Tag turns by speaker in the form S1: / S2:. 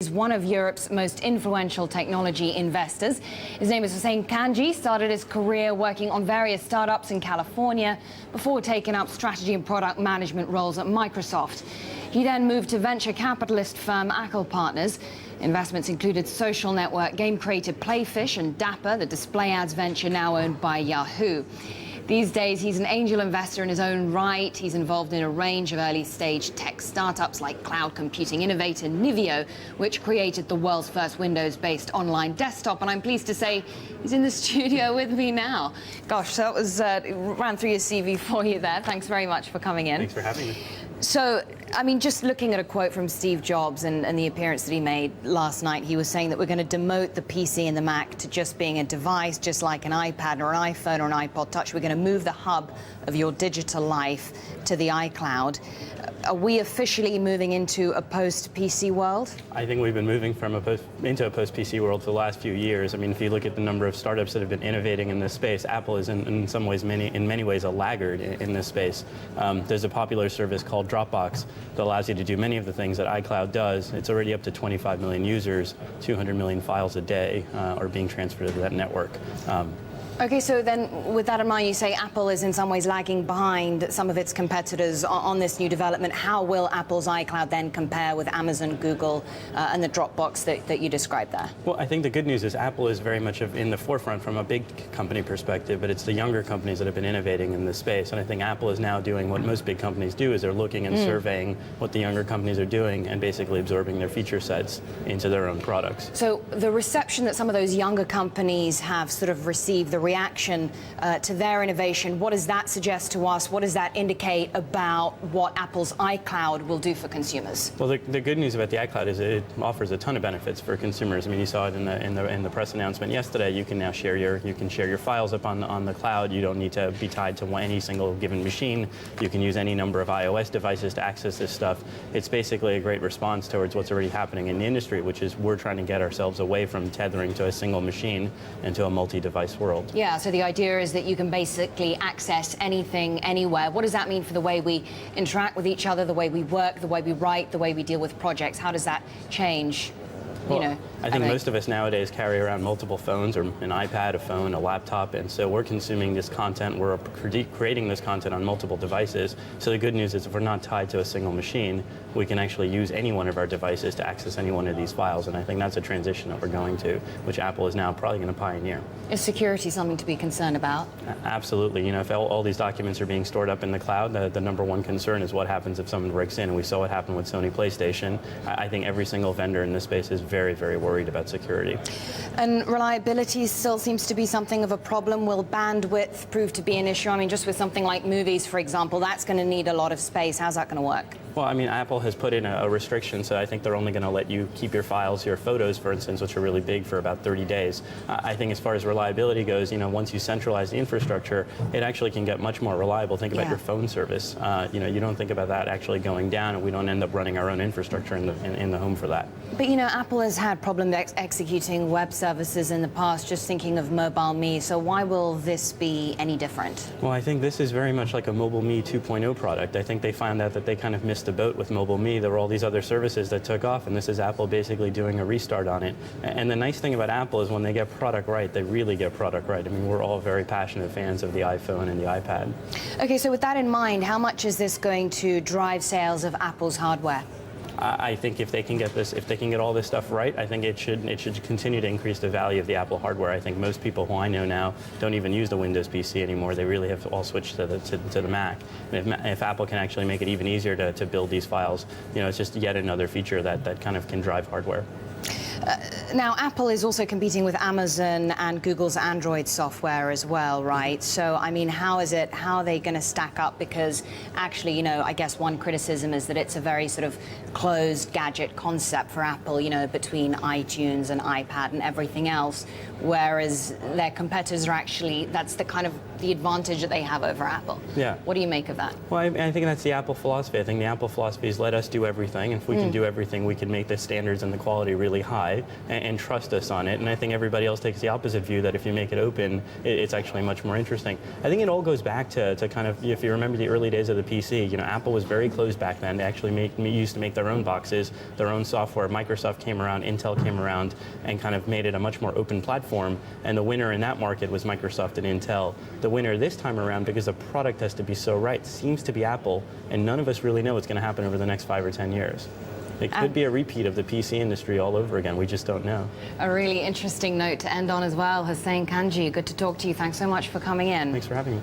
S1: He's one of Europe's most influential technology investors. His name is Hussein Kanji. Started his career working on various startups in California before taking up strategy and product management roles at Microsoft. He then moved to venture capitalist firm iCloud Partners. Investments included social network game creator Playfish and Dapper, the display ads venture now owned by Yahoo. These days, he's an angel investor in his own right. He's involved in a range of early-stage tech startups like cloud computing innovator Niveo, which created the world's first Windows-based online desktop. And I'm pleased to say he's in the studio with me now. Gosh, that was ran through your CV for you there. Thanks very much for coming in.
S2: Thanks for having me.
S1: So, I mean, just looking at a quote from Steve Jobs and the appearance that he made last night, he was saying that we're going to demote the PC and the Mac to just being a device, just like an iPad or an iPhone or an iPod Touch. We're going to move the hub of your digital life to the iCloud. Are we officially moving into a post-PC world?
S2: I think we've been moving from into a post-PC world for the last few years. I mean, if you look at the number of startups that have been innovating in this space, Apple is in some ways, in many ways, a laggard in this space. There's a popular service called Dropbox that allows you to do many of the things that iCloud does. It's already up to 25 million users, 200 million files a day are being transferred to that network.
S1: Okay, so then with that in mind, you say Apple is in some ways lagging behind some of its competitors on this new development. How will Apple's iCloud then compare with Amazon, Google, and the Dropbox that you described there?
S2: Well, I think the good news is Apple is very much in the forefront from a big company perspective, but it's the younger companies that have been innovating in this space. And I think Apple is now doing what most big companies do, is they're looking and surveying what the younger companies are doing and basically absorbing their feature sets into their own products.
S1: So the reception that some of those younger companies have sort of received, the reaction to their innovation, what does that suggest to us? What does that indicate about what Apple's iCloud will do for consumers?
S2: Well, the good news about the iCloud is it offers a ton of benefits for consumers. I mean, you saw it in the press announcement yesterday. You can now share your files up on the cloud. You don't need to be tied to any single given machine. You can use any number of iOS devices to access this stuff. It's basically a great response towards what's already happening in the industry, which is we're trying to get ourselves away from tethering to a single machine into a multi-device world.
S1: Yeah, so the idea is that you can basically access anything, anywhere. What does that mean for the way we interact with each other, the way we work, the way we write, the way we deal with projects? How does that change?
S2: Well, I think most of us nowadays carry around multiple phones, or an iPad, a phone, a laptop, and so we're consuming this content, we're creating this content on multiple devices. So the good news is if we're not tied to a single machine, we can actually use any one of our devices to access any one of these files, and I think that's a transition that we're going to, which Apple is now probably going to pioneer.
S1: Is security something to be concerned about?
S2: Absolutely. You know, if all these documents are being stored up in the cloud, the number one concern is what happens if someone breaks in, and we saw what happened with Sony PlayStation. I think every single vendor in this space is very, very worried about security.
S1: And reliability still seems to be something of a problem. Will bandwidth prove to be an issue? I mean, just with something like movies, for example, that's going to need a lot of space. How's that going to work?
S2: Well, I mean, Apple has put in a restriction, so I think they're only going to let you keep your files, your photos, for instance, which are really big, for about 30 days. I think as far as reliability goes, you know, once you centralize the infrastructure, it actually can get much more reliable. Think about your phone service. You know, you don't think about that actually going down, and we don't end up running our own infrastructure in the home for that.
S1: But, you know, Apple has had problems executing web services in the past, just thinking of MobileMe. So why will this be any different?
S2: Well, I think this is very much like a MobileMe 2.0 product. I think they found out that they kind of missed the boat with MobileMe. There were all these other services that took off, and this is Apple basically doing a restart on it. And the nice thing about Apple is when they get product right, they really get product right. I mean, we're all very passionate fans of the iPhone and the iPad. Okay,
S1: so with that in mind, how much is this going to drive sales of Apple's hardware?
S2: I think if they can get all this stuff right, I think it should continue to increase the value of the Apple hardware. I think most people who I know now don't even use the Windows PC anymore. They really have all switched to the Mac. And if Apple can actually make it even easier to build these files, you know, it's just yet another feature that kind of can drive hardware.
S1: Now, Apple is also competing with Amazon and Google's Android software as well, right? So, I mean, how are they going to stack up? Because actually, you know, I guess one criticism is that it's a very sort of closed gadget concept for Apple, you know, between iTunes and iPad and everything else, whereas their competitors are actually, that's the kind of the advantage that they have over Apple.
S2: Yeah.
S1: What do you make of that?
S2: Well, I think that's the Apple philosophy. I think the Apple philosophy is let us do everything. If we can do everything, we can make the standards and the quality really high. rely and trust us on it. And I think everybody else takes the opposite view, that if you make it open, it's actually much more interesting. I think it all goes back to kind of, if you remember the early days of the PC, Apple was very closed back then. They actually used to make their own boxes, their own software. Microsoft came around, Intel came around, and kind of made it a much more open platform. And the winner in that market was Microsoft and Intel. The winner this time around, because the product has to be so right, seems to be Apple, and none of us really know what's going to happen over the next 5 or 10 years. It could be a repeat of the PC industry all over again. We just don't know.
S1: A really interesting note to end on as well. Hussein Kanji, good to talk to you. Thanks so much for coming in.
S2: Thanks for having me.